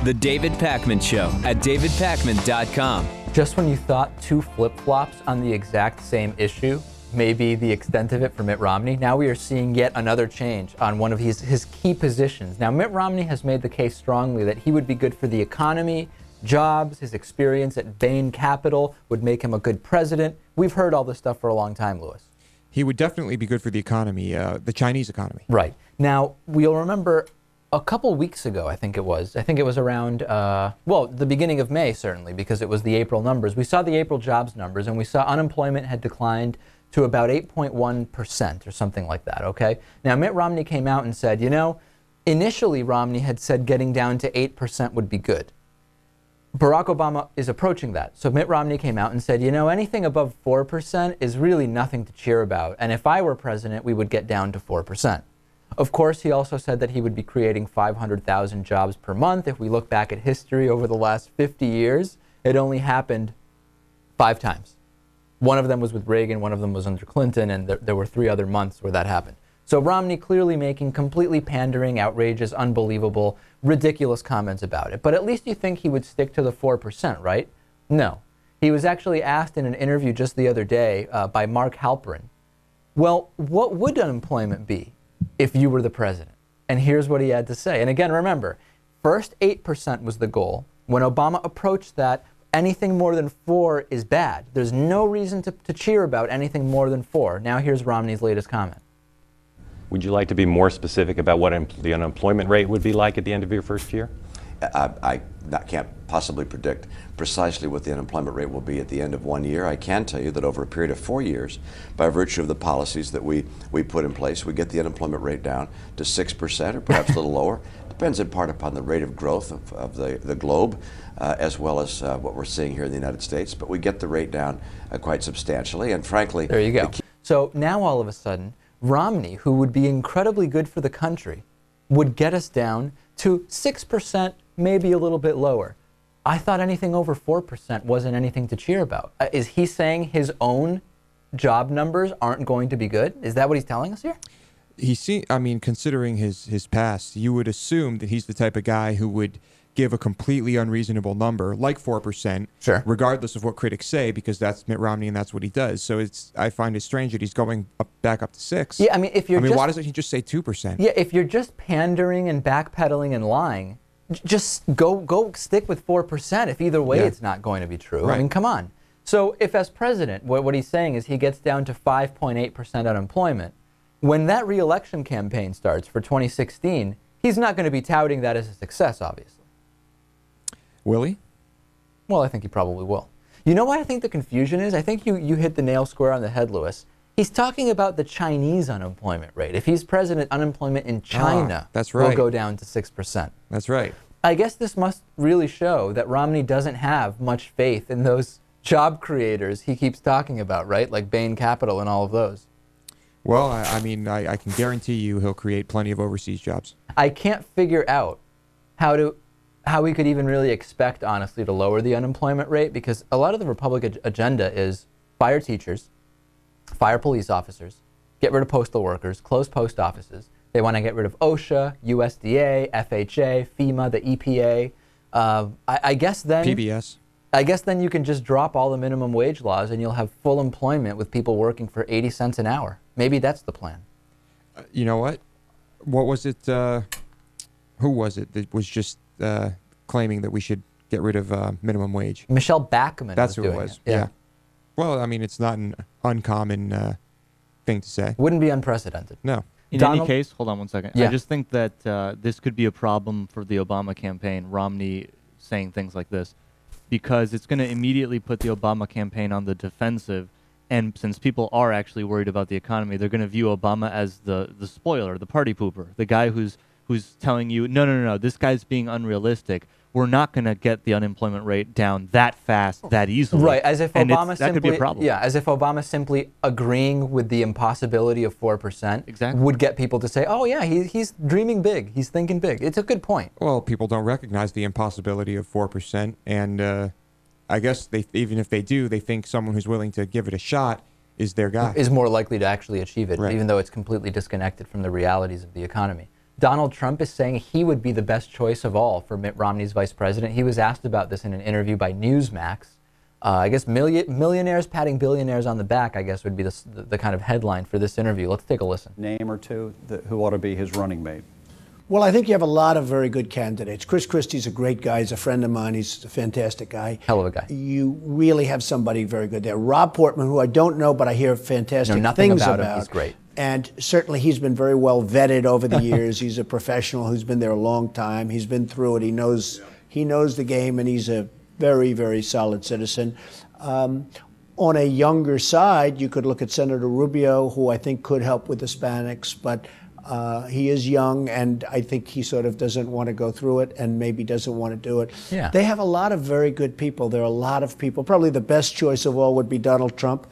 The David Pakman Show at davidpakman.com. Just when you thought two flip-flops on the exact same issue may be the extent of it for Mitt Romney, now we are seeing yet another change on one of his key positions. Now, Mitt Romney has made the case strongly that he would be good for the economy, jobs, his experience at Bain Capital would make him a good president. We've heard all this stuff for a long time, Lewis. He would definitely be good for the economy, the Chinese economy. Right. Now, we'll remember a couple weeks ago, I think it was around, well, the beginning of May, certainly, because it was the April numbers. We saw the April jobs numbers, and we saw unemployment had declined to about 8.1% or something like that, okay? Now, Mitt Romney came out and said, you know, initially Romney had said getting down to 8% would be good. Barack Obama is approaching that. So Mitt Romney came out and said, you know, anything above 4% is really nothing to cheer about. And if I were president, we would get down to 4%. Of course, he also said that he would be creating 500,000 jobs per month. If we look back at history over the last 50 years, it only happened 5 times. One of them was with Reagan, one of them was under Clinton, and there were 3 other months where that happened. So Romney clearly making completely pandering, outrageous, unbelievable, ridiculous comments about it. But at least you think he would stick to the 4%, right? No. He was actually asked in an interview just the other day by Mark Halperin, well, what would unemployment be if you were the president? And here's what he had to say. And again, remember, first 8% was the goal. When Obama approached that, anything more than 4 is bad. There's no reason to cheer about anything more than 4. Now here's Romney's latest comment. Would you like to be more specific about what the unemployment rate would be like at the end of your first year? I can't possibly predict precisely what the unemployment rate will be at the end of 1 year. I can tell you that over a period of 4 years, by virtue of the policies that we put in place, we get the unemployment rate down to 6% or perhaps a little lower. Depends in part upon the rate of growth of the globe, as well as what we're seeing here in the United States. But we get the rate down quite substantially, and frankly... There you go. So now all of a sudden, Romney, who would be incredibly good for the country, would get us down to 6%, maybe a little bit lower. I thought anything over 4% wasn't anything to cheer about. Is he saying his own job numbers aren't going to be good? Is that what he's telling us here? I mean, considering his past, you would assume that he's the type of guy who would give a completely unreasonable number, like 4%, sure, regardless of what critics say, because that's Mitt Romney and that's what he does. So I find it strange that he's going back up to 6. Yeah, I mean, why doesn't he just say 2%? Yeah, if you're just pandering and backpedaling and lying, just go stick with 4%. If either way it's not going to be true. Right. I mean, come on. So if as president, what he's saying is he gets down to 5.8% unemployment, when that re-election campaign starts for 2016, he's not going to be touting that as a success, obviously. Will he? Well, I think he probably will. You know what I think the confusion is? I think you hit the nail square on the head, Lewis. He's talking about the Chinese unemployment rate. If he's president, unemployment in China that's right, will go down to 6%. That's right. I guess this must really show that Romney doesn't have much faith in those job creators he keeps talking about, right? Like Bain Capital and all of those. Well, I mean, I can guarantee you he'll create plenty of overseas jobs. I can't figure out how we could even really expect, honestly, to lower the unemployment rate, because a lot of the Republican agenda is fire teachers, fire police officers, get rid of postal workers, close post offices. They want to get rid of OSHA, USDA, FHA, FEMA, the EPA. I guess then... PBS. I guess then you can just drop all the minimum wage laws and you'll have full employment with people working for 80 cents an hour. Maybe that's the plan. You know what? What was it? Who was it that was just claiming that we should get rid of minimum wage? Michelle Bachmann. That's who it was. Yeah. Well, I mean, it's not an uncommon thing to say. Wouldn't be unprecedented. No. In any case, hold on one second. Yeah. I just think that this could be a problem for the Obama campaign, Romney saying things like this, because it's going to immediately put the Obama campaign on the defensive. And since people are actually worried about the economy, they're going to view Obama as the spoiler, the party pooper, the guy who's telling you, no, this guy's being unrealistic. We're not going to get the unemployment rate down that fast, that easily. Right, as if Obama that could be a problem. Yeah, as if Obama simply agreeing with the impossibility of 4% would get people to say, oh yeah, he's dreaming big, he's thinking big. It's a good point. Well, people don't recognize the impossibility of 4%, and I guess even if they do, they think someone who's willing to give it a shot is their guy. Is more likely to actually achieve it, right, even though it's completely disconnected from the realities of the economy. Donald Trump is saying he would be the best choice of all for Mitt Romney's vice president. He was asked about this in an interview by Newsmax. I guess millionaires patting billionaires on the back, I guess, would be the kind of headline for this interview. Let's take a listen. Name or two who ought to be his running mate. Well, I think you have a lot of very good candidates. Chris Christie's a great guy. He's a friend of mine. He's a fantastic guy. Hell of a guy. You really have somebody very good there. Rob Portman, who I don't know, but I hear fantastic nothing things about about. him. He's great. And certainly he's been very well vetted over the years. He's a professional who's been there a long time. He's been through it. He knows the game, and he's a very, very solid citizen. On a younger side, you could look at Senator Rubio, who I think could help with Hispanics, but he is young, and I think he sort of doesn't want to go through it and maybe doesn't want to do it. Yeah. They have a lot of very good people. There are a lot of people. Probably the best choice of all would be Donald Trump,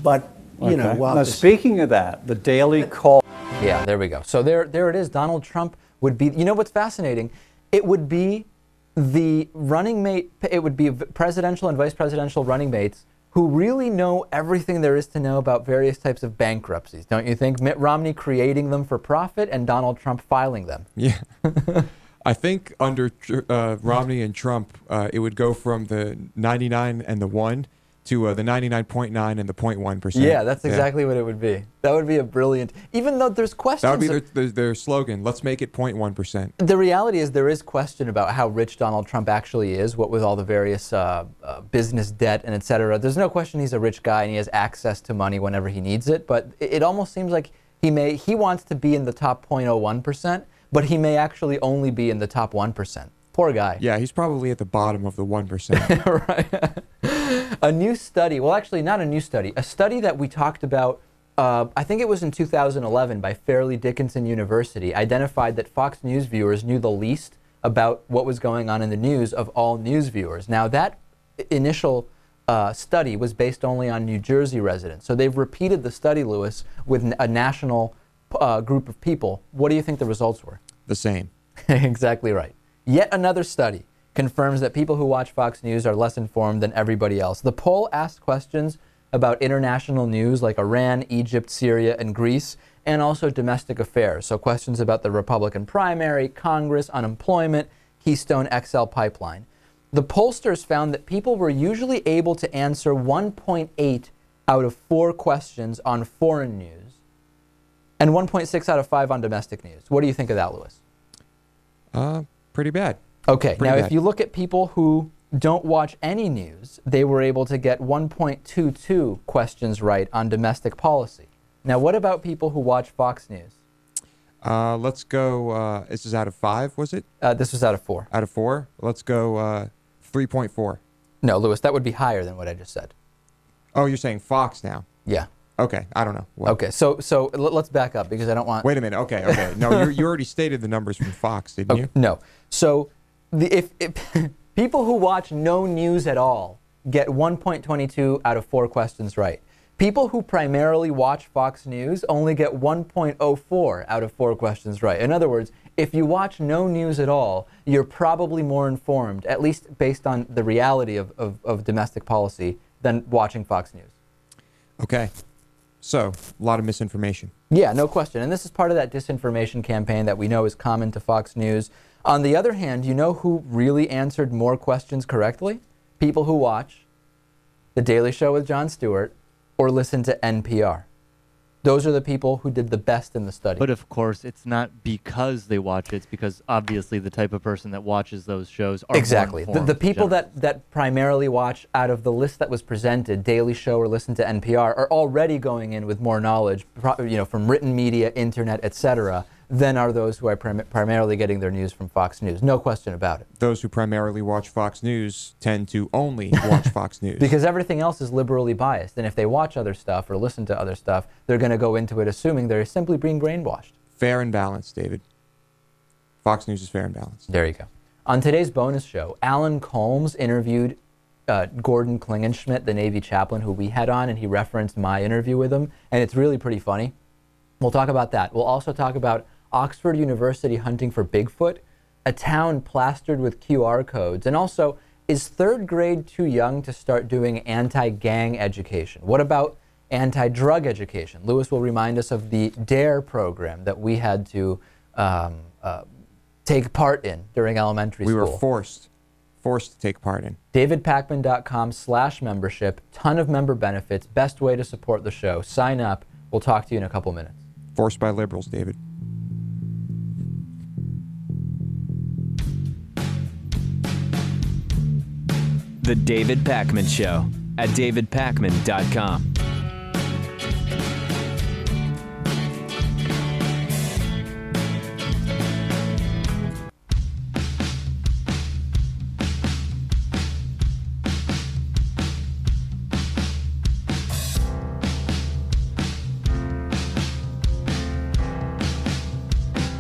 but, you know. Well, now, speaking of that, the Daily Call. Yeah, there we go. So there it is. Donald Trump would be, you know what's fascinating? It would be the running mate, it would be presidential and vice presidential running mates who really know everything there is to know about various types of bankruptcies, don't you think? Mitt Romney creating them for profit and Donald Trump filing them. Yeah. I think under Romney and Trump, it would go from the 99 and the 1 to the 99.9 and the 0.1%. Yeah, that's exactly what it would be. That would be a brilliant, even though there's questions. That would be their slogan. Let's make it 0.1%. The reality is there is question about how rich Donald Trump actually is, what with all the various business debt and et cetera. There's no question he's a rich guy and he has access to money whenever he needs it, but it almost seems like he wants to be in the top 0.01%, but he may actually only be in the top 1%. Poor guy. Yeah, he's probably at the bottom of the 1%. Right. A new study, well, actually not a new study, a study that we talked about, I think it was in 2011 by Fairleigh Dickinson University, identified that Fox News viewers knew the least about what was going on in the news of all news viewers. Now, that initial study was based only on New Jersey residents. So they've repeated the study, Lewis, with a national group of people. What do you think the results were? The same. Exactly right. Yet another study confirms that people who watch Fox News are less informed than everybody else. The poll asked questions about international news like Iran, Egypt, Syria, and Greece, and also domestic affairs. So questions about the Republican primary, Congress, unemployment, Keystone XL pipeline. The pollsters found that people were usually able to answer 1.8 out of 4 questions on foreign news and 1.6 out of 5 on domestic news. What do you think of that, Lewis? Pretty bad. Okay, Pretty now bad. if you look at people who don't watch any news, they were able to get 1.22 questions right on domestic policy. Now, what about people who watch Fox News? Let's go, this is out of 5, was it? This was out of 4. Out of 4? Let's go 3.4. No, Lewis, that would be higher than what I just said. Oh, you're saying Fox now? Yeah. Okay, I don't know. What? Okay, so let's back up because I don't want... Wait a minute. Okay. No, you already stated the numbers from Fox, didn't you? No. So if people who watch no news at all get 1.22 out of 4 questions right. People who primarily watch Fox News only get 1.04 out of 4 questions right. In other words, if you watch no news at all, you're probably more informed, at least based on the reality of domestic policy, than watching Fox News. Okay. So, a lot of misinformation. Yeah, no question. And this is part of that disinformation campaign that we know is common to Fox News. On the other hand, you know who really answered more questions correctly? People who watch The Daily Show with Jon Stewart or listen to NPR. Those are the people who did the best in the study. But of course, it's not because they watch it. It's because obviously the type of person that watches those shows are exactly. more informed, The people generally. that primarily watch out of the list that was presented, Daily Show or listen to NPR, are already going in with more knowledge, from written media, internet, etc., than are those who are primarily getting their news from Fox News. No question about it. Those who primarily watch Fox News tend to only watch Fox News. Because everything else is liberally biased. And if they watch other stuff or listen to other stuff, they're going to go into it assuming they're simply being brainwashed. Fair and balanced, David. Fox News is fair and balanced. There you go. On today's bonus show, Alan Colmes interviewed Gordon Klingenschmidt, the Navy chaplain who we had on, and he referenced my interview with him. And it's really pretty funny. We'll talk about that. We'll also talk about Oxford University hunting for Bigfoot, a town plastered with QR codes, and also, is 3rd grade too young to start doing anti-gang education? What about anti-drug education? Lewis will remind us of the DARE program that we had to take part in during elementary We school. were forced to take part in. DavidPakman.com/membership. Ton of member benefits. Best way to support the show. Sign up. We'll talk to you in a couple minutes. Forced by liberals, David. The David Pakman Show at davidpakman.com.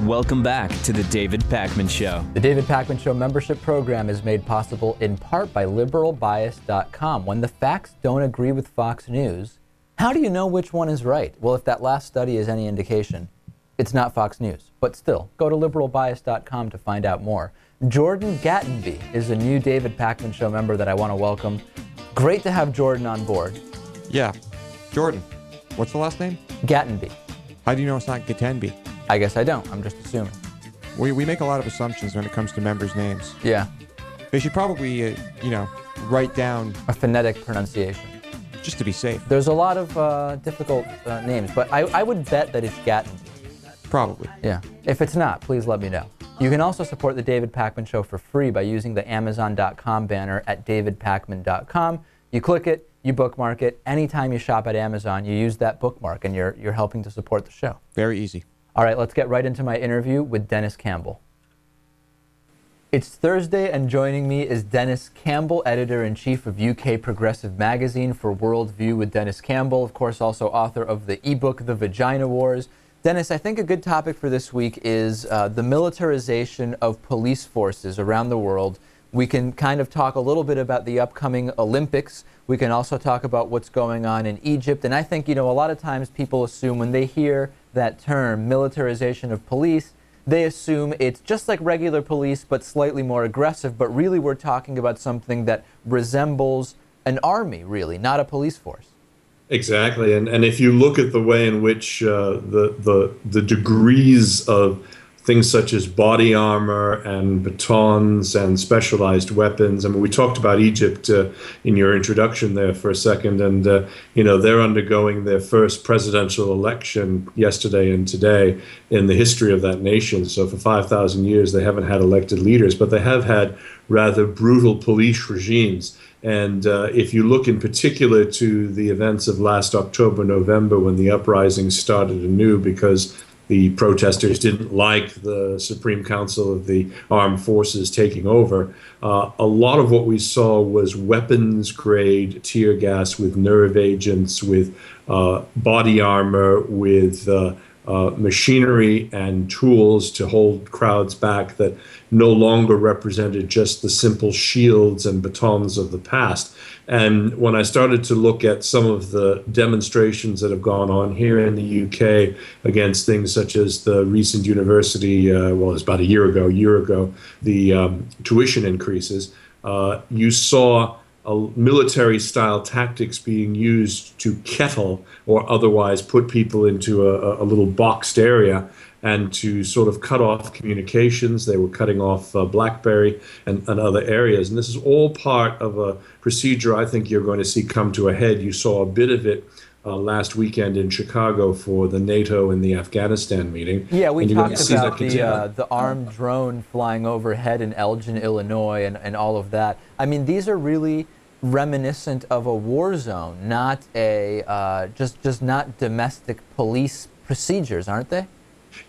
Welcome back to the David Pakman Show. The David Pakman Show membership program is made possible in part by liberalbias.com. When the facts don't agree with Fox News, how do you know which one is right? Well, if that last study is any indication, it's not Fox News. But still, go to liberalbias.com to find out more. Jordan Gattenby is a new David Pakman Show member that I want to welcome. Great to have Jordan on board. Yeah. Jordan, what's the last name? Gattenby. How do you know it's not Gatenby? I guess I don't. I'm just assuming. We make a lot of assumptions when it comes to members' names. Yeah. They should probably, write down A phonetic pronunciation. just to be safe. There's a lot of difficult names, but I would bet that it's Gattenby. Probably. Yeah. If it's not, please let me know. You can also support the David Pakman Show for free by using the Amazon.com banner at davidpakman.com. You click it, you bookmark it. Anytime you shop at Amazon, you use that bookmark, and you're helping to support the show. Very easy. All right, let's get right into my interview with Dennis Campbell. It's Thursday, and joining me is Dennis Campbell, editor-in-chief of UK Progressive Magazine for Worldview with Dennis Campbell, of course also author of the ebook The Vagina Wars. Dennis, I think a good topic for this week is the militarization of police forces around the world. We can kind of talk a little bit about the upcoming Olympics. We can also talk about what's going on in Egypt. And I think, a lot of times people assume when they hear that term, militarization of police, they assume it's just like regular police, but slightly more aggressive. But really, we're talking about something that resembles an army, really, not a police force. Exactly, and if you look at the way in which the degrees of things such as body armor and batons and specialized weapons. I mean, we talked about Egypt in your introduction there for a second, and they're undergoing their first presidential election yesterday and today in the history of that nation. So for 5,000 years, they haven't had elected leaders, but they have had rather brutal police regimes. And if you look in particular to the events of last October, November, when the uprising started anew because the protesters didn't like the Supreme Council of the Armed Forces taking over, a lot of what we saw was weapons-grade tear gas with nerve agents, with body armor, with machinery and tools to hold crowds back that no longer represented just the simple shields and batons of the past. And when I started to look at some of the demonstrations that have gone on here in the UK against things such as the recent university, it was about a year ago, the tuition increases, you saw military-style tactics being used to kettle or otherwise put people into a little boxed area and to sort of cut off communications. They were cutting off BlackBerry and other areas. And this is all part of a procedure I think you're going to see come to a head. You saw a bit of it last weekend in Chicago for the NATO and the Afghanistan meeting. Yeah, we talked about the armed drone flying overhead in Elgin, Illinois, and all of that. I mean, these are really reminiscent of a war zone, not a just not domestic police procedures, aren't they?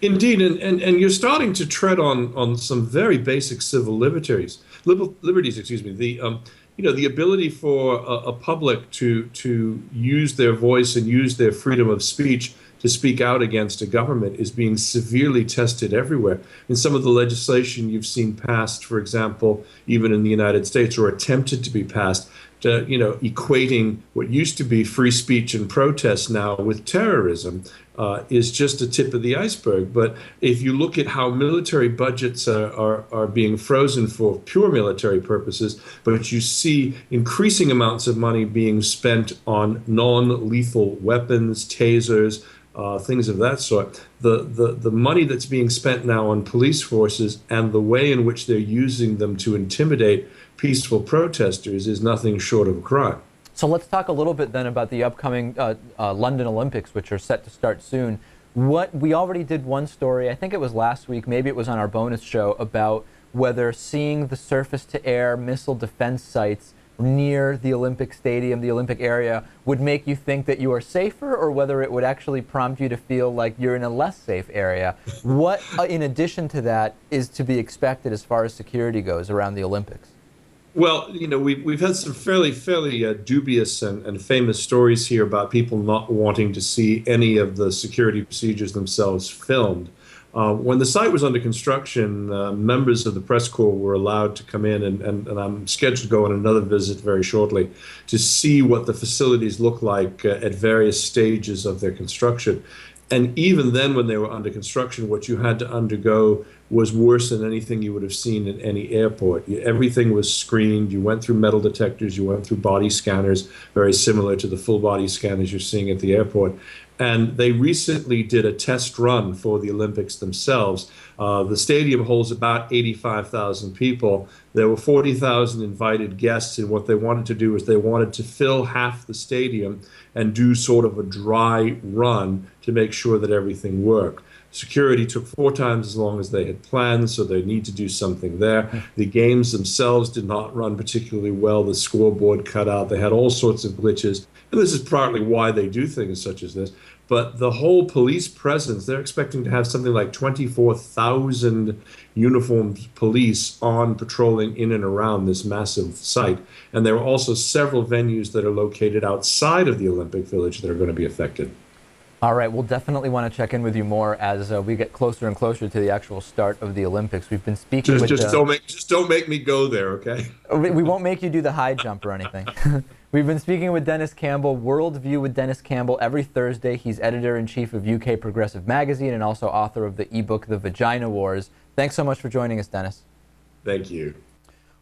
Indeed, and you're starting to tread on some very basic civil liberties. Excuse me. The ability for a public to use their voice and use their freedom of speech to speak out against a government is being severely tested everywhere. In some of the legislation you've seen passed, for example, even in the United States, or attempted to be passed, equating what used to be free speech and protest now with terrorism, is just a tip of the iceberg. But if you look at how military budgets are being frozen for pure military purposes, but you see increasing amounts of money being spent on non-lethal weapons, tasers, things of that sort. The money that's being spent now on police forces and the way in which they're using them to intimidate peaceful protesters is nothing short of a crime. So let's talk a little bit then about the upcoming London Olympics, which are set to start soon. We already did one story, I think it was last week, maybe it was on our bonus show, about whether seeing the surface-to-air missile defense sites near the Olympic Stadium, the Olympic area, would make you think that you are safer, or whether it would actually prompt you to feel like you're in a less safe area. What, in addition to that, is to be expected as far as security goes around the Olympics? Well, you know, we've had some fairly dubious and famous stories here about people not wanting to see any of the security procedures themselves filmed. When the site was under construction, members of the press corps were allowed to come in, and I'm scheduled to go on another visit very shortly to see what the facilities look like at various stages of their construction. And even then, when they were under construction, what you had to undergo was worse than anything you would have seen in any airport. Everything was screened. You went through metal detectors. You went through body scanners, very similar to the full body scanners you're seeing at the airport. And they recently did a test run for the Olympics themselves. The stadium holds about 85,000 people. There were 40,000 invited guests, and what they wanted to do is they wanted to fill half the stadium and do sort of a dry run to make sure that everything worked. Security took 4 times as long as they had planned, so they need to do something there. The games themselves did not run particularly well. The scoreboard cut out. They had all sorts of glitches. And this is partly why they do things such as this. But the whole police presence, they're expecting to have something like 24,000 uniformed police on patrolling in and around this massive site. And there are also several venues that are located outside of the Olympic Village that are going to be affected. All right, we'll definitely want to check in with you more as we get closer and closer to the actual start of the Olympics. We've been speaking with... Just don't make me go there, okay? We won't make you do the high jump or anything. We've been speaking with Dennis Campbell, Worldview with Dennis Campbell, every Thursday. He's editor-in-chief of UK Progressive Magazine and also author of the ebook, The Vagina Wars. Thanks so much for joining us, Dennis. Thank you.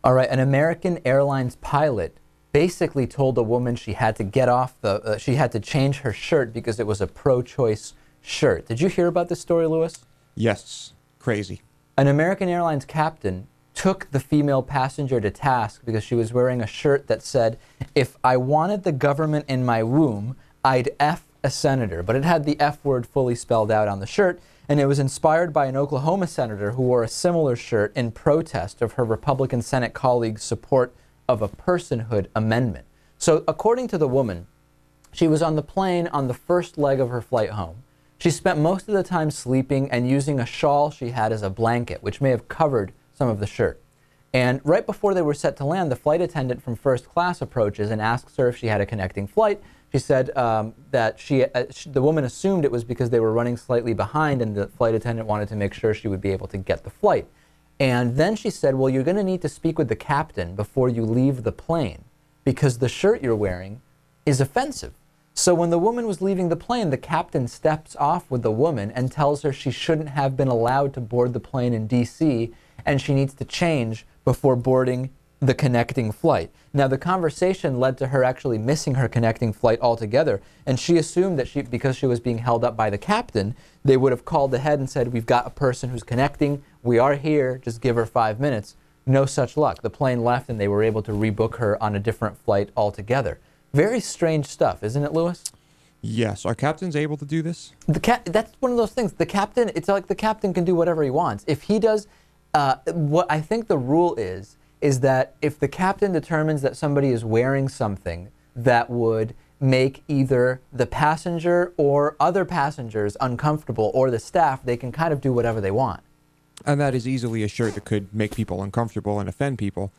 All right, an American Airlines pilot basically told a woman she had to get off she had to change her shirt because it was a pro-choice shirt. Did you hear about this story, Lewis? Yes, crazy. An American Airlines captain took the female passenger to task because she was wearing a shirt that said, "If I wanted the government in my womb, I'd F a senator." But it had the F word fully spelled out on the shirt, and it was inspired by an Oklahoma senator who wore a similar shirt in protest of her Republican Senate colleagues' support of a personhood amendment. So according to the woman, she was on the plane on the first leg of her flight home. She spent most of the time sleeping and using a shawl she had as a blanket, which may have covered some of the shirt. And right before they were set to land, the flight attendant from first class approaches and asks her if she had a connecting flight. She said that the woman assumed it was because they were running slightly behind and the flight attendant wanted to make sure she would be able to get the flight. And then she said, well, you're going to need to speak with the captain before you leave the plane because the shirt you're wearing is offensive. So when the woman was leaving the plane, the captain steps off with the woman and tells her she shouldn't have been allowed to board the plane in D.C. and she needs to change before boarding the connecting flight. Now, the conversation led to her actually missing her connecting flight altogether, and she assumed that because she was being held up by the captain, they would have called ahead and said, we've got a person who's connecting, we are here, just give her 5 minutes. No such luck. The plane left and they were able to rebook her on a different flight altogether. Very strange stuff, isn't it, Lewis? Yes. Are captains able to do this? That's one of those things. The captain, it's like the captain can do whatever he wants. If he does, what I think the rule is that if the captain determines that somebody is wearing something that would make either the passenger or other passengers uncomfortable or the staff, they can kind of do whatever they want. And that is easily a shirt that could make people uncomfortable and offend people.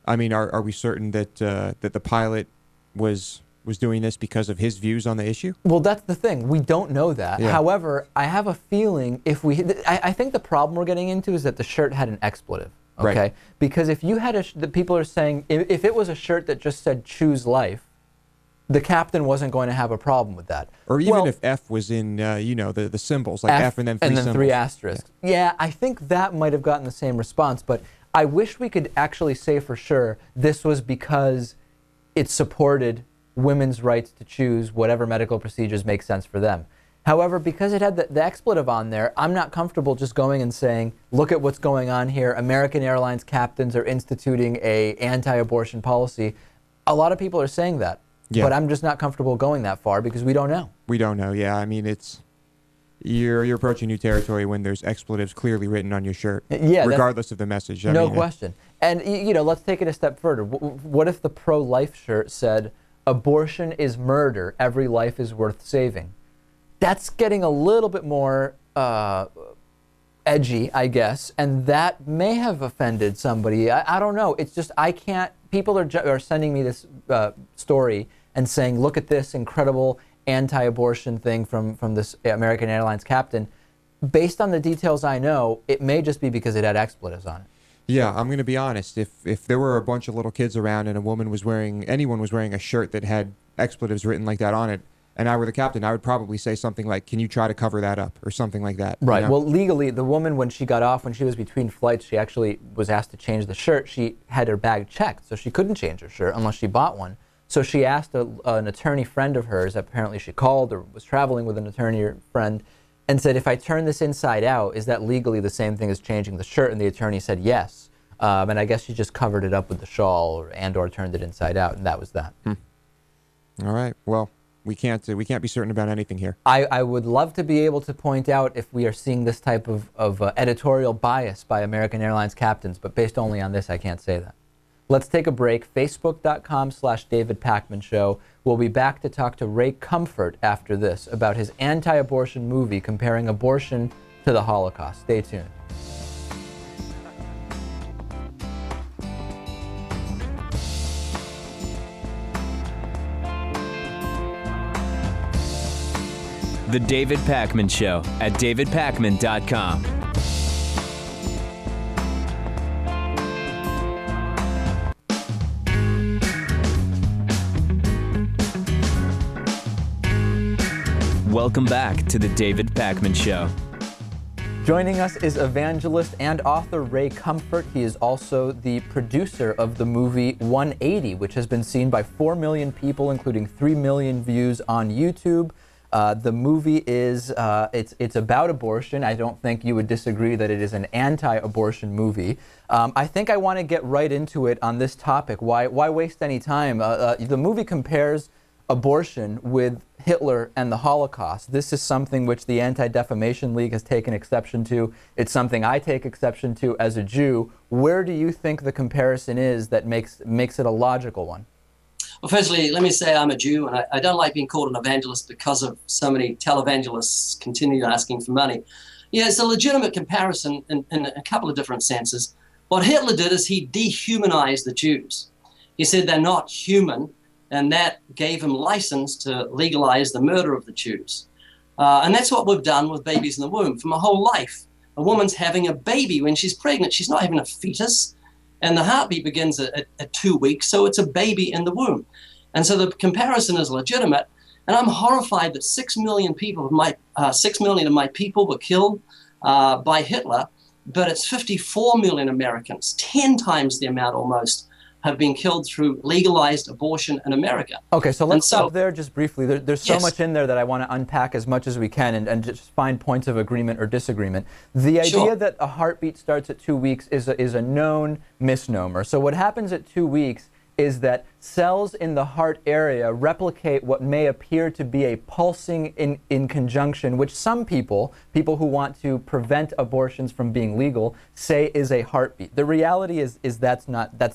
I mean, are we certain that that the pilot was doing this because of his views on the issue? Well, that's the thing. We don't know that. Yeah. However, I have a feeling I think the problem we're getting into is that the shirt had an expletive. Okay? Right. Because if you had the people are saying, if it was a shirt that just said choose life, the captain wasn't going to have a problem with that. Or even if F was in, the symbols, like F and then three symbols. Three asterisks. Yeah, I think that might have gotten the same response, but I wish we could actually say for sure this was because it supported women's rights to choose whatever medical procedures make sense for them. However, because it had the expletive on there, I'm not comfortable just going and saying, look at what's going on here. American Airlines captains are instituting a anti-abortion policy. A lot of people are saying that, but I'm just not comfortable going that far because we don't know. We don't know, yeah. I mean, you're approaching new territory when there's expletives clearly written on your shirt, regardless of the message. No question. And, you know, let's take it a step further. What if the pro-life shirt said, abortion is murder, every life is worth saving? That's getting a little bit more edgy, I guess, and that may have offended somebody. I don't know. It's just I can't. People are sending me this story and saying, look at this incredible anti-abortion thing from this American Airlines captain. Based on the details I know, it may just be because it had expletives on it. Yeah, I'm going to be honest. If there were a bunch of little kids around and anyone was wearing a shirt that had expletives written like that on it, and I were the captain, I would probably say something like, can you try to cover that up, or something like that. Right. You know? Well, legally, the woman, when she got off, when she was between flights, she actually was asked to change the shirt. She had her bag checked, so she couldn't change her shirt unless she bought one. So she asked an attorney friend of hers, apparently she called or was traveling with an attorney friend, and said, if I turn this inside out, is that legally the same thing as changing the shirt? And the attorney said yes. And I guess she just covered it up with the shawl or turned it inside out, and that was that. All right. Well, we can't be certain about anything here. I would love to be able to point out if we are seeing this type of editorial bias by American Airlines captains, but based only on this, I can't say that. Let's take a break. Facebook.com/David Pakman Show. We'll be back to talk to Ray Comfort after this about his anti-abortion movie comparing abortion to the Holocaust. Stay tuned. The David Pakman Show at davidpakman.com. Welcome back to The David Pakman Show. Joining us is evangelist and author Ray Comfort. He is also the producer of the movie 180, which has been seen by 4 million people, including 3 million views on YouTube. The movie is, it's about abortion. I don't think you would disagree that it is an anti-abortion movie. I think I want to get right into it on this topic. Why waste any time? The movie compares abortion with Hitler and the Holocaust. This is something which the Anti-Defamation League has taken exception to. It's something I take exception to as a Jew. Where do you think the comparison is that makes it a logical one? Well, firstly, let me say I'm a Jew, and I don't like being called an evangelist because of so many televangelists continue asking for money. Yeah, it's a legitimate comparison in a couple of different senses. What Hitler did is he dehumanized the Jews. He said they're not human, and that gave him license to legalize the murder of the Jews. And that's what we've done with babies in the womb. For my whole life, a woman's having a baby when she's pregnant. She's not having a fetus. And the heartbeat begins at 2 weeks, so it's a baby in the womb. And so the comparison is legitimate. And I'm horrified that 6 million of my people were killed by Hitler, but it's 54 million Americans, 10 times the amount almost, have been killed through legalized abortion in America. Okay, so let's stop there just briefly. There's so much in there that I want to unpack as much as we can and just find points of agreement or disagreement. The idea that a heartbeat starts at 2 weeks is a known misnomer. So what happens at 2 weeks is that cells in the heart area replicate what may appear to be a pulsing in conjunction, which some people who want to prevent abortions from being legal, say is a heartbeat. The reality is that's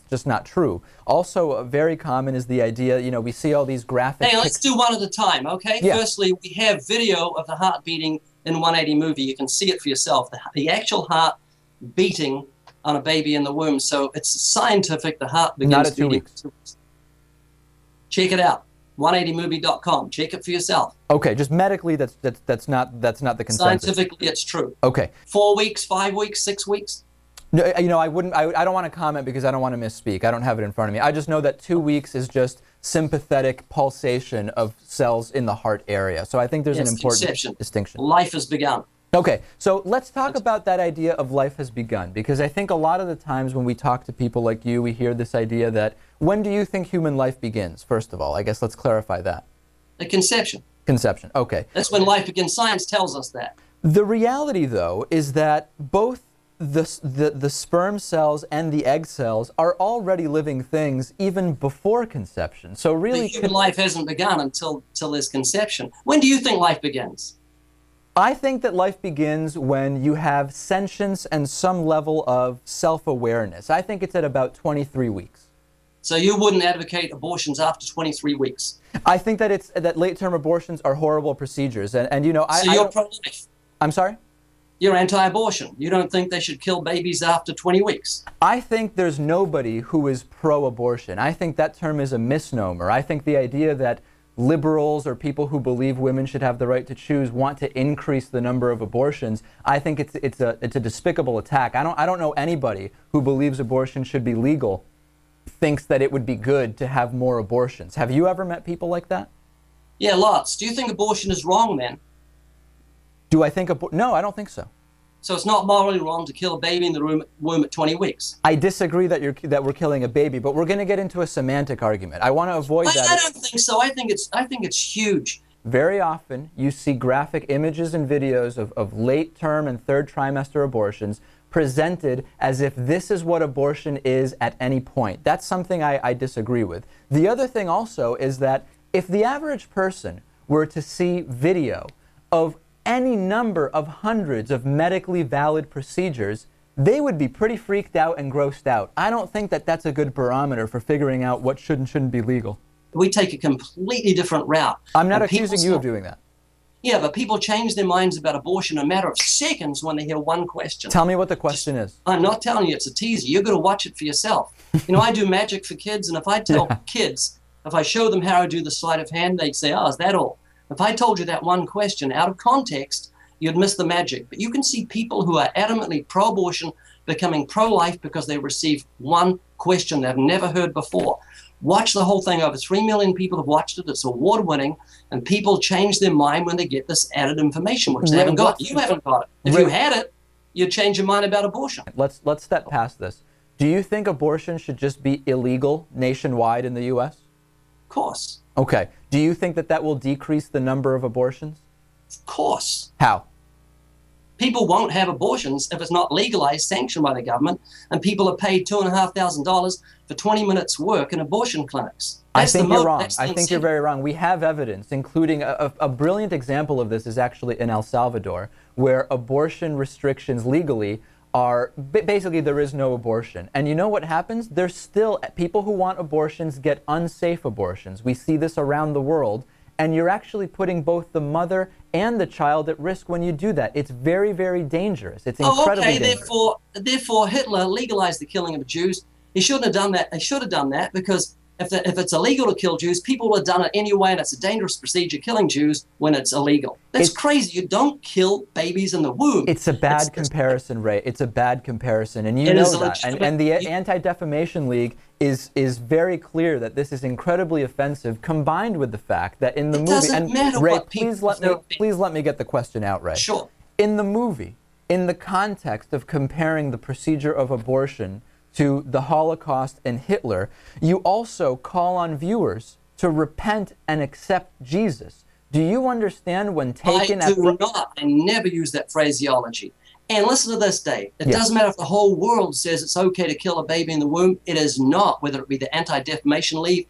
just not true. Also, very common is the idea, you know, we see all these graphics. Hey, let's do one at a time, okay? Yeah. Firstly, we have video of the heart beating in 180 movie. You can see it for yourself. The actual heart beating on a baby in the womb. So it's scientific. The heart begins not at 2 weeks. Check it out. 180movie.com. Check it for yourself. Okay, just medically, that's not the consensus. Scientifically, it's true. Okay. 4 weeks, 5 weeks, 6 weeks. No, you know, I don't want to comment because I don't want to misspeak. I don't have it in front of me. I just know that 2 weeks is just sympathetic pulsation of cells in the heart area. So I think there's an important distinction. Life has begun. Okay, so let's talk about that idea of life has begun, because I think a lot of the times when we talk to people like you, we hear this idea that, when do you think human life begins? First of all, I guess let's clarify that. The conception. Conception, okay. That's when life begins. Science tells us that. The reality, though, is that both the sperm cells and the egg cells are already living things even before conception. So really, human life hasn't begun until there's conception. When do you think life begins? I think that life begins when you have sentience and some level of self-awareness. I think it's at about 23 weeks. So you wouldn't advocate abortions after 23 weeks? I think that late-term abortions are horrible procedures, and you know, So you're pro-life? I'm sorry? You're anti-abortion. You don't think they should kill babies after 20 weeks? I think there's nobody who is pro-abortion. I think that term is a misnomer. I think the idea that liberals or people who believe women should have the right to choose want to increase the number of abortions. I think it's a despicable attack. I don't know anybody who believes abortion should be legal thinks that it would be good to have more abortions. Have you ever met people like that? Yeah, lots. Do you think abortion is wrong then? Do I think no, I don't think so. So it's not morally wrong to kill a baby in the womb at 20 weeks? I disagree that we're killing a baby, but we're going to get into a semantic argument. I want to avoid that. I don't think so. I think it's huge. Very often, you see graphic images and videos of late-term and third trimester abortions presented as if this is what abortion is at any point. That's something I disagree with. The other thing also is that if the average person were to see video of any number of hundreds of medically valid procedures, they would be pretty freaked out and grossed out. I don't think that that's a good barometer for figuring out what should and shouldn't be legal. We take a completely different route. I'm not accusing you of doing that. Yeah, but people change their minds about abortion in a matter of seconds when they hear one question. Tell me what the question is. I'm not telling you it's a teaser. You've got to watch it for yourself. You know, I do magic for kids, and if I tell kids, if I show them how I do the sleight of hand, they'd say, oh, is that all? If I told you that one question out of context, you'd miss the magic. But you can see people who are adamantly pro-abortion becoming pro-life because they receive one question they've never heard before. Watch the whole thing. Over 3 million people have watched it. It's award-winning, and people change their mind when they get this added information, which they haven't got. You haven't got it. If you had it, you'd change your mind about abortion. Let's step past this. Do you think abortion should just be illegal nationwide in the U.S.? Of course. Okay. Do you think that that will decrease the number of abortions? Of course. How? People won't have abortions if it's not legalized, sanctioned by the government, and people are paid $2,500 for 20 minutes work in abortion clinics. I think you're wrong. I think you're very wrong. We have evidence, including a brilliant example of this is actually in El Salvador, where abortion restrictions legally are basically there is no abortion. And you know what happens? There's still people who want abortions get unsafe abortions. We see this around the world. And you're actually putting both the mother and the child at risk when you do that. It's very, very dangerous. It's incredibly dangerous. Therefore Hitler legalized the killing of Jews. He shouldn't have done that. He should have done that because if it's illegal to kill Jews, people would have done it anyway, and it's a dangerous procedure killing Jews when it's illegal. That's crazy. You don't kill babies in the womb. It's a bad comparison, Ray. It's a bad comparison, and you know that. And the Anti-Defamation League is very clear that this is incredibly offensive, combined with the fact that in the movie, and Ray, please let me get the question out, Ray. Sure. In the movie, in the context of comparing the procedure of abortion to the Holocaust and Hitler, you also call on viewers to repent and accept Jesus. Do you understand when taken I do not. I never use that phraseology. And listen to this, Dave. It doesn't matter if the whole world says it's okay to kill a baby in the womb. It is not, whether it be the Anti-Defamation League,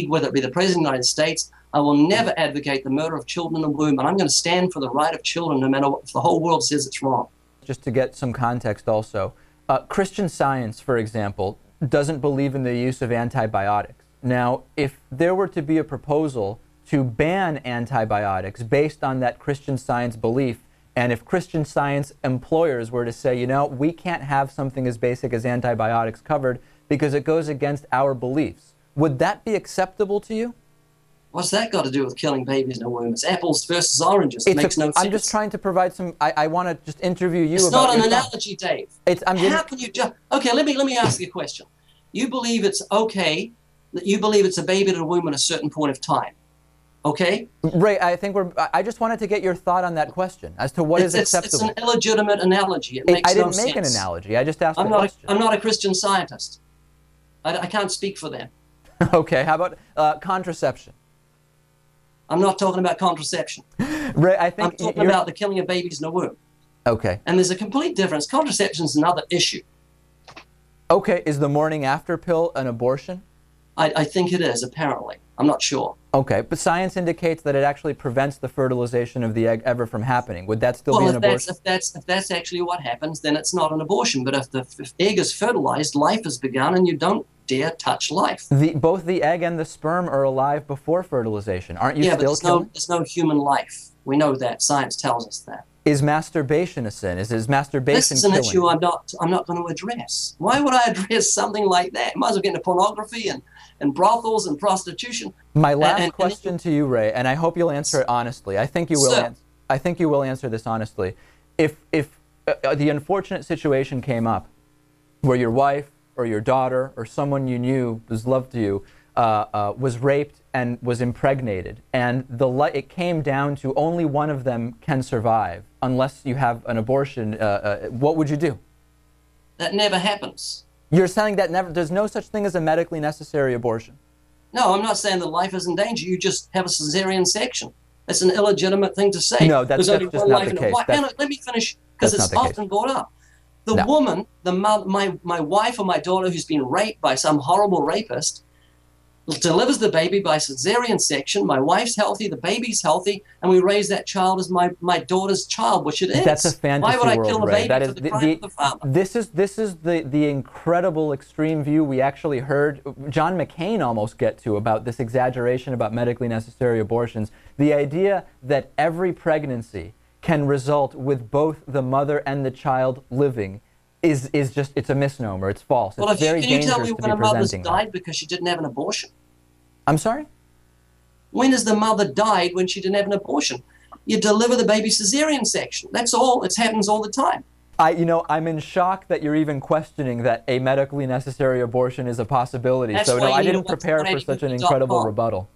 whether it be the President of the United States. I will never advocate the murder of children in the womb, and I'm going to stand for the right of children no matter what, if the whole world says it's wrong. Just to get some context also, Christian Science, for example, doesn't believe in the use of antibiotics. Now, if there were to be a proposal to ban antibiotics based on that Christian Science belief, and if Christian Science employers were to say, you know, we can't have something as basic as antibiotics covered because it goes against our beliefs, would that be acceptable to you? What's that got to do with killing babies in the womb? It's apples versus oranges. It makes no sense. I'm just trying to provide some. I want to just interview you about. It's not an analogy, Dave. How can you just? Okay, let me ask you a question. You believe it's okay that you believe it's a baby in the womb at a certain point of time, okay? Ray, I think I just wanted to get your thought on that question as to what is acceptable. It's an illegitimate analogy. It makes no sense. I didn't make an analogy. I just asked a question. I'm not a Christian Scientist. I can't speak for them. Okay. How about contraception? I'm not talking about contraception. Ray, I think I'm talking about the killing of babies in the womb. Okay. And there's a complete difference. Contraception is another issue. Okay, is the morning after pill an abortion? I think it is, apparently. I'm not sure. Okay, but science indicates that it actually prevents the fertilization of the egg ever from happening. Would that still be an abortion? If that's actually what happens, then it's not an abortion. But if the egg is fertilized, life has begun, and you don't dare touch life. Both the egg and the sperm are alive before fertilization. Aren't you still killing? There's no human life. We know that. Science tells us that. Is masturbation a sin? Is masturbation This is an killing? issue I'm not going to address. Why would I address something like that? Might as well get into pornography and brothels and prostitution. My last question to you, Ray, and I hope you'll answer it honestly. I think you will. I think you will answer this honestly. If the unfortunate situation came up where your wife or your daughter or someone you knew was loved to you was raped and was impregnated, and it came down to only one of them can survive unless you have an abortion, what would you do? That never happens. You're saying that there's no such thing as a medically necessary abortion? No, I'm not saying that life is in danger. You just have a cesarean section. That's an illegitimate thing to say. No, that's just not the case. Let me finish, because it's often brought up. The woman, my wife or my daughter who's been raped by some horrible rapist, delivers the baby by cesarean section. My wife's healthy, the baby's healthy, and we raise that child as my daughter's child, which it is. That's a fantasy world. Why would I kill the Ray. baby for the crime of the father? This is the incredible extreme view we actually heard John McCain almost get to about this exaggeration about medically necessary abortions. The idea that every pregnancy can result with both the mother and the child living is just, it's a misnomer. It's false. Well, it's very can you dangerous tell me to when be a mother's presenting died because she didn't have an abortion? I'm sorry? When has the mother died when she didn't have an abortion? You deliver the baby cesarean section. That's all. It happens all the time. I'm in shock that you're even questioning that a medically necessary abortion is a possibility. That's so why no, you I need to didn't watch prepare for such an incredible rebuttal.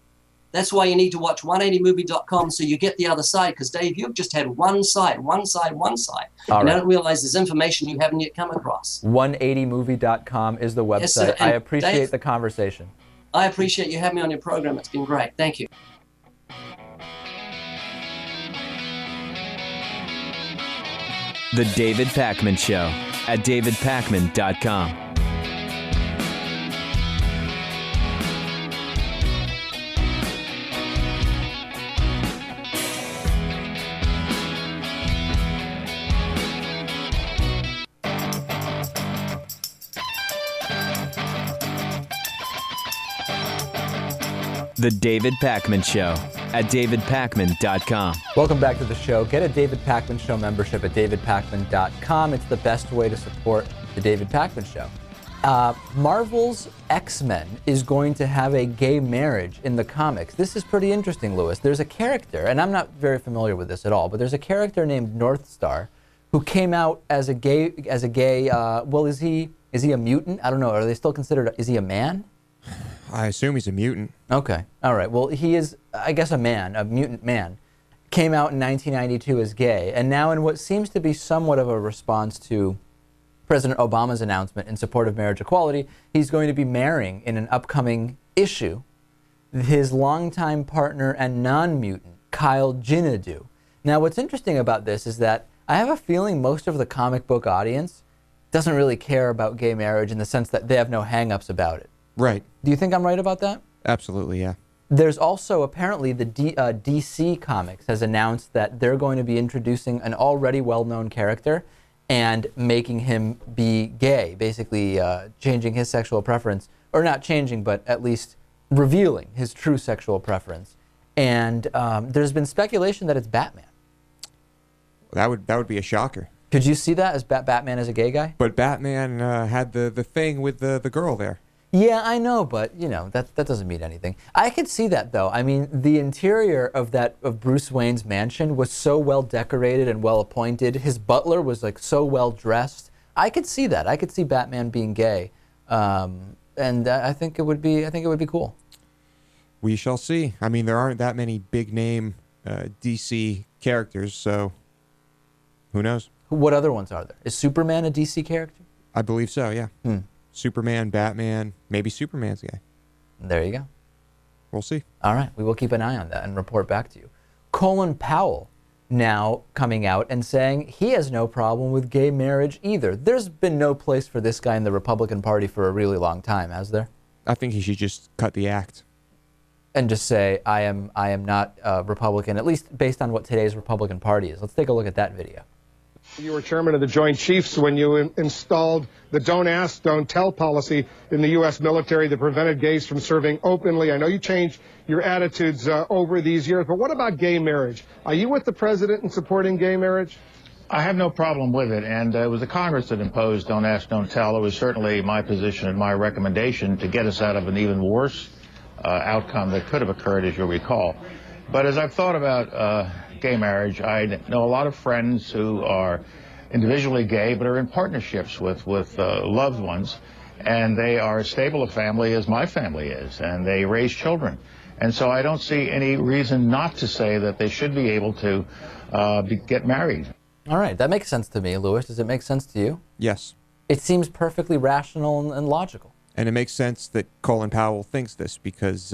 That's why you need to watch 180movie.com so you get the other side, because Dave, you've just had one side. All And right. I don't realize there's information you haven't yet come across. 180movie.com is the website. Yes, sir. I And appreciate Dave, the conversation. I appreciate you having me on your program. It's been great. Thank you. The David Pakman Show at davidpakman.com. The David Pakman Show at davidpakman.com. Welcome back to the show. Get a David Pakman Show membership at davidpakman.com. It's the best way to support the David Pakman Show. Marvel's X-Men is going to have a gay marriage in the comics. This is pretty interesting, Lewis. There's a character, and I'm not very familiar with this at all, but there's a character named North Star who came out as a gay, well, is he a mutant? I don't know. Are they still considered, is he a man? I assume he's a mutant. Okay. All right. Well, he is, I guess, a man, a mutant man. Came out in 1992 as gay, and now in what seems to be somewhat of a response to President Obama's announcement in support of marriage equality, he's going to be marrying in an upcoming issue his longtime partner and non-mutant, Kyle Jinadu. Now, what's interesting about this is that I have a feeling most of the comic book audience doesn't really care about gay marriage in the sense that they have no hang-ups about it. Right. Do you think I'm right about that? Absolutely, yeah. There's also apparently the DC Comics has announced that they're going to be introducing an already well-known character and making him be gay, basically changing his sexual preference, or not changing, but at least revealing his true sexual preference. And there's been speculation that it's Batman. That would be a shocker. Could you see that as Batman as a gay guy? But Batman had the thing with the girl there. Yeah, I know, but you know that doesn't mean anything. I could see that though. I mean, the interior of Bruce Wayne's mansion was so well decorated and well appointed. His butler was like so well dressed. I could see that. I could see Batman being gay, and I think it would be. I think it would be cool. We shall see. I mean, there aren't that many big name DC characters, so who knows? What other ones are there? Is Superman a DC character? I believe so. Yeah. Superman, Batman, maybe Superman's guy. There you go. We'll see. All right, we will keep an eye on that and report back to you. Colin Powell now coming out and saying he has no problem with gay marriage either. There's been no place for this guy in the Republican Party for a really long time, has there? I think he should just cut the act. And just say, I am not Republican, at least based on what today's Republican Party is. Let's take a look at that video. You were chairman of the Joint Chiefs when you installed the don't ask, don't tell policy in the U.S. military that prevented gays from serving openly. I know you changed your attitudes over these years, but what about gay marriage? Are you with the president in supporting gay marriage? I have no problem with it, and it was the Congress that imposed don't ask, don't tell. It was certainly my position and my recommendation to get us out of an even worse outcome that could have occurred, as you'll recall. But as I've thought about gay marriage, I know a lot of friends who are individually gay but are in partnerships with loved ones, and they are as stable a family as my family is, and they raise children. And so I don't see any reason not to say that they should be able to get married. All right, that makes sense to me, Louis. Does it make sense to you? Yes. It seems perfectly rational and logical. And it makes sense that Colin Powell thinks this because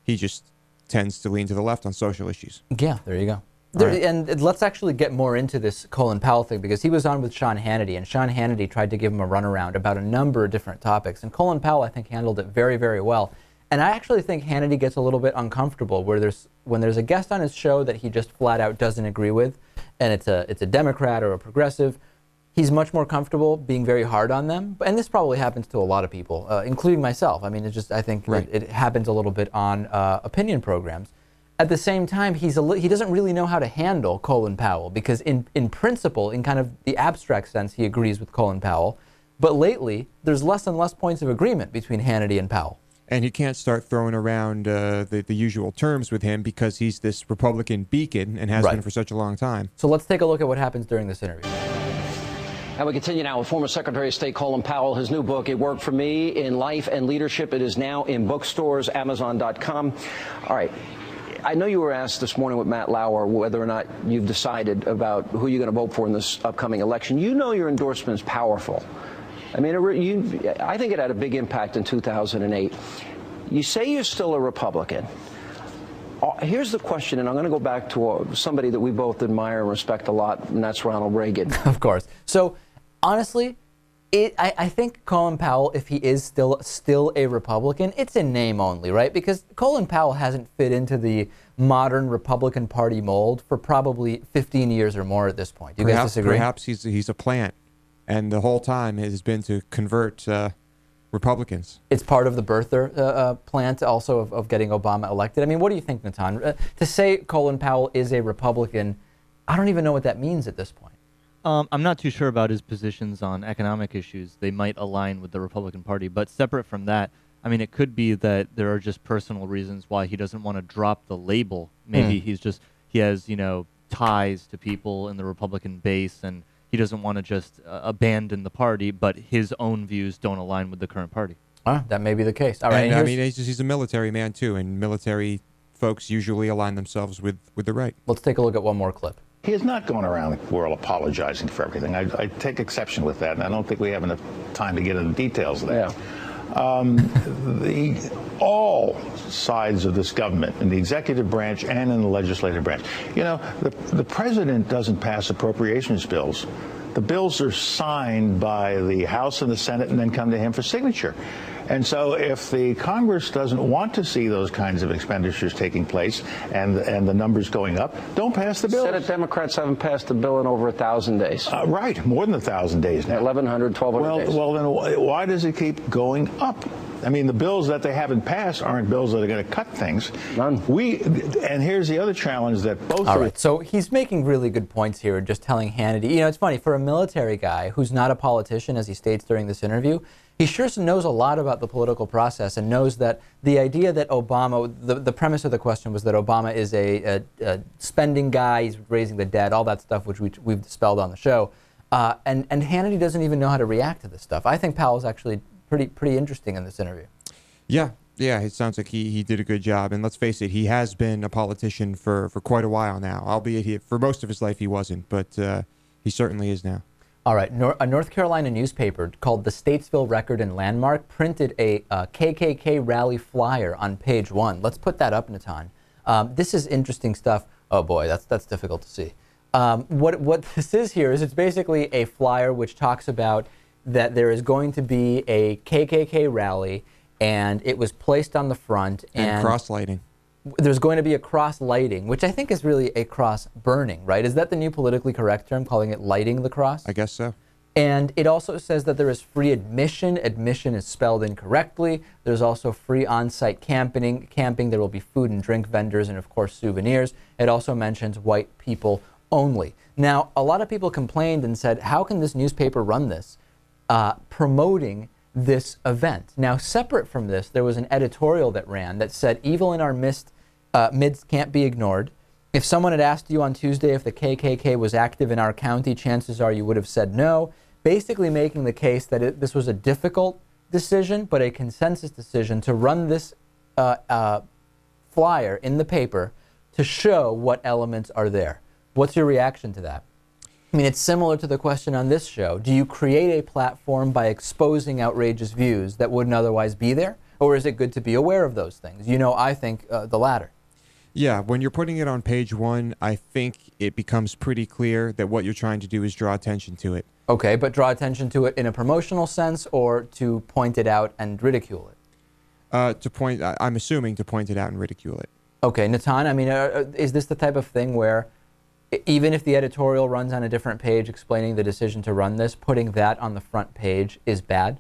he just tends to lean to the left on social issues. Yeah, there you go. Right. And let's actually get more into this Colin Powell thing, because he was on with Sean Hannity, and Sean Hannity tried to give him a runaround about a number of different topics. And Colin Powell, I think, handled it very, very well. And I actually think Hannity gets a little bit uncomfortable when there's a guest on his show that he just flat out doesn't agree with, and it's a Democrat or a progressive. He's much more comfortable being very hard on them. And this probably happens to a lot of people, including myself. I mean, it's just, I think right. it happens a little bit on opinion programs. At the same time, he doesn't really know how to handle Colin Powell, because in principle, in kind of the abstract sense, he agrees with Colin Powell. But lately, there's less and less points of agreement between Hannity and Powell. And he can't start throwing around the usual terms with him because he's this Republican beacon and has been for such a long time. So let's take a look at what happens during this interview. And we continue now with former Secretary of State Colin Powell. His new book, It Worked for Me in Life and Leadership. It is now in bookstores, Amazon.com. All right. I know you were asked this morning with Matt Lauer whether or not you've decided about who you're going to vote for in this upcoming election. You know your endorsement is powerful. I mean, I think it had a big impact in 2008. You say you're still a Republican. Here's the question, and I'm going to go back to somebody that we both admire and respect a lot, and that's Ronald Reagan. Of course. So, honestly, I think Colin Powell, if he is still a Republican, it's in name only, right? Because Colin Powell hasn't fit into the modern Republican Party mold for probably 15 years or more at this point. Do you guys disagree? Perhaps he's a plant, and the whole time has been to convert Republicans. It's part of the birther plant also of getting Obama elected. I mean, what do you think, Natan? To say Colin Powell is a Republican, I don't even know what that means at this point. I'm not too sure about his positions on economic issues. They might align with the Republican Party, but separate from that, I mean, it could be that there are just personal reasons why he doesn't want to drop the label. Maybe he has, ties to people in the Republican base, and he doesn't want to just abandon the party, but his own views don't align with the current party. That may be the case. All right. And I mean, he's a military man, too, and military folks usually align themselves with the right. Let's take a look at one more clip. He is not going around the world apologizing for everything. I take exception with that, and I don't think we have enough time to get into the details of that. Yeah. All sides of this government, in the executive branch and in the legislative branch. The president doesn't pass appropriations bills. The bills are signed by the House and the Senate and then come to him for signature. And so if the Congress doesn't want to see those kinds of expenditures taking place and the numbers going up, don't pass the bill. Senate Democrats haven't passed a bill in over 1,000 days. Right, more than 1,000 days now. 1,100, 1,200 days. Well, then why does it keep going up? I mean, the bills that they haven't passed aren't bills that are going to cut things. None. And here's the other challenge that both. All right, so he's making really good points here, just telling Hannity. It's funny, for a military guy who's not a politician, as he states during this interview, he sure knows a lot about the political process and knows that the idea that Obama, the premise of the question was that Obama is a spending guy, he's raising the debt, all that stuff, which we've dispelled on the show. And Hannity doesn't even know how to react to this stuff. I think Powell's actually pretty interesting in this interview. Yeah, it sounds like he did a good job. And let's face it, he has been a politician for quite a while now, albeit for most of his life he wasn't, but he certainly is now. All right. A North Carolina newspaper called the Statesville Record and Landmark printed a KKK rally flyer on page 1. Let's put that up, Natan. This is interesting stuff. Oh boy, that's difficult to see. What this is here is it's basically a flyer which talks about that there is going to be a KKK rally, and it was placed on the front. And cross lighting. There's going to be a cross lighting, which I think is really a cross burning, right? Is that the new politically correct term, calling it lighting the cross? I guess so. And it also says that there is free admission. Admission is spelled incorrectly. There's also free on-site camping. There will be food and drink vendors and, of course, souvenirs. It also mentions white people only. Now, a lot of people complained and said, how can this newspaper run this, promoting this event? Now, separate from this, there was an editorial that ran that said, evil in our midst can't be ignored. If someone had asked you on Tuesday if the KKK was active in our county, chances are you would have said no, basically making the case that this was a difficult decision, but a consensus decision to run this flyer in the paper to show what elements are there. What's your reaction to that? I mean, it's similar to the question on this show. Do you create a platform by exposing outrageous views that wouldn't otherwise be there? Or is it good to be aware of those things? You know, I think the latter. Yeah, when you're putting it on page 1, I think it becomes pretty clear that what you're trying to do is draw attention to it. Okay, but draw attention to it in a promotional sense or to point it out and ridicule it? I'm assuming to point it out and ridicule it. Okay, Natan, I mean, is this the type of thing where even if the editorial runs on a different page explaining the decision to run this, putting that on the front page is bad?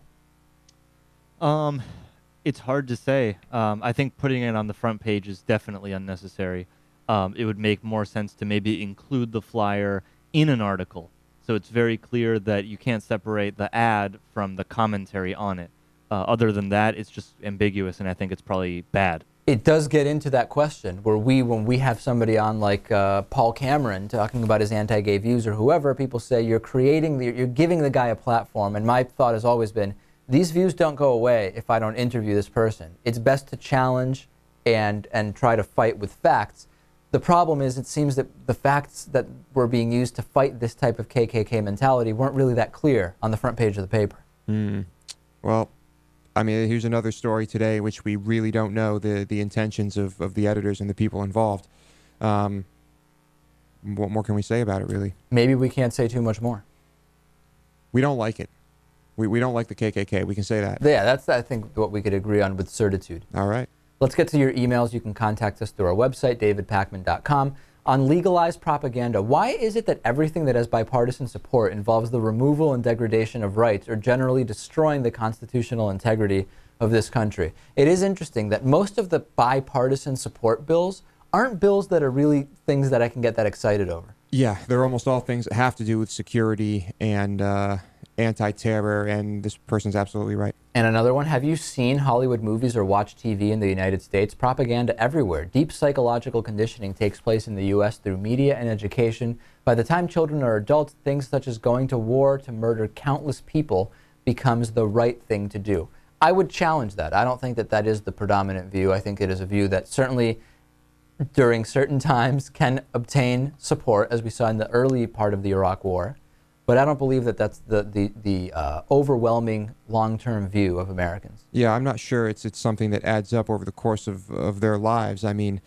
It's hard to say. I think putting it on the front page is definitely unnecessary. It would make more sense to maybe include the flyer in an article, so it's very clear that you can't separate the ad from the commentary on it. Other than that, it's just ambiguous, and I think it's probably bad. It does get into that question where when we have somebody on like Paul Cameron talking about his anti-gay views or whoever, people say you're giving the guy a platform, and my thought has always been, these views don't go away if I don't interview this person. It's best to challenge and try to fight with facts. The problem is it seems that the facts that were being used to fight this type of KKK mentality weren't really that clear on the front page of the paper. Well, I mean, here's another story today which we really don't know the intentions of the editors and the people involved. What more can we say about it, really? Maybe we can't say too much more. We don't like it. We don't like the KKK. We can say that. Yeah, that's, I think, what we could agree on with certitude. All right. Let's get to your emails. You can contact us through our website, davidpakman.com. On legalized propaganda, why is it that everything that has bipartisan support involves the removal and degradation of rights or generally destroying the constitutional integrity of this country? It is interesting that most of the bipartisan support bills aren't bills that are really things that I can get that excited over. Yeah, they're almost all things that have to do with security and anti-terror, and this person's absolutely right. And another one, have you seen Hollywood movies or watched TV in the United States? Propaganda everywhere. Deep psychological conditioning takes place in the U.S. through media and education. By the time children are adults, things such as going to war to murder countless people becomes the right thing to do. I would challenge that. I don't think that that is the predominant view. I think it is a view that certainly during certain times can obtain support, as we saw in the early part of the Iraq War. But I don't believe that that's the overwhelming long-term view of Americans. Yeah, I'm not sure it's something that adds up over the course of their lives. I mean,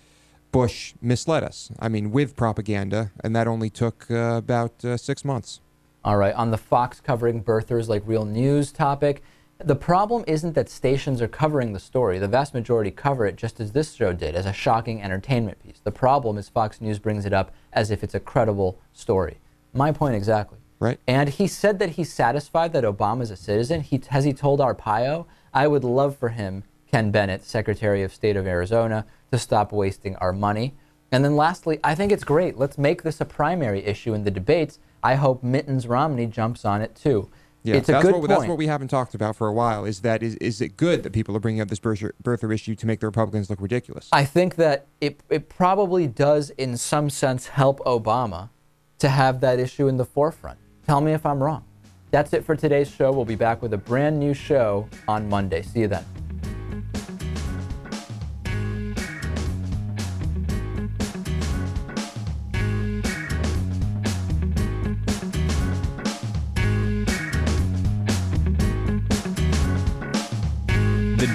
Bush misled us. I mean, with propaganda, and that only took about 6 months. All right, on the Fox covering birthers like real news topic, the problem isn't that stations are covering the story. The vast majority cover it just as this show did, as a shocking entertainment piece. The problem is Fox News brings it up as if it's a credible story. My point exactly. Right. And he said that he's satisfied that Obama's a citizen. Has he told Arpaio? I would love for him, Ken Bennett, Secretary of State of Arizona, to stop wasting our money. And then lastly, I think it's great. Let's make this a primary issue in the debates. I hope Mittens Romney jumps on it too. Yeah, it's a good point. That's what we haven't talked about for a while, is it good that people are bringing up this birther issue to make the Republicans look ridiculous? I think that it probably does in some sense help Obama to have that issue in the forefront. Tell me if I'm wrong. That's it for today's show. We'll be back with a brand new show on Monday. See you then.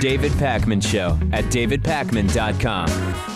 David Pakman Show at davidpakman.com.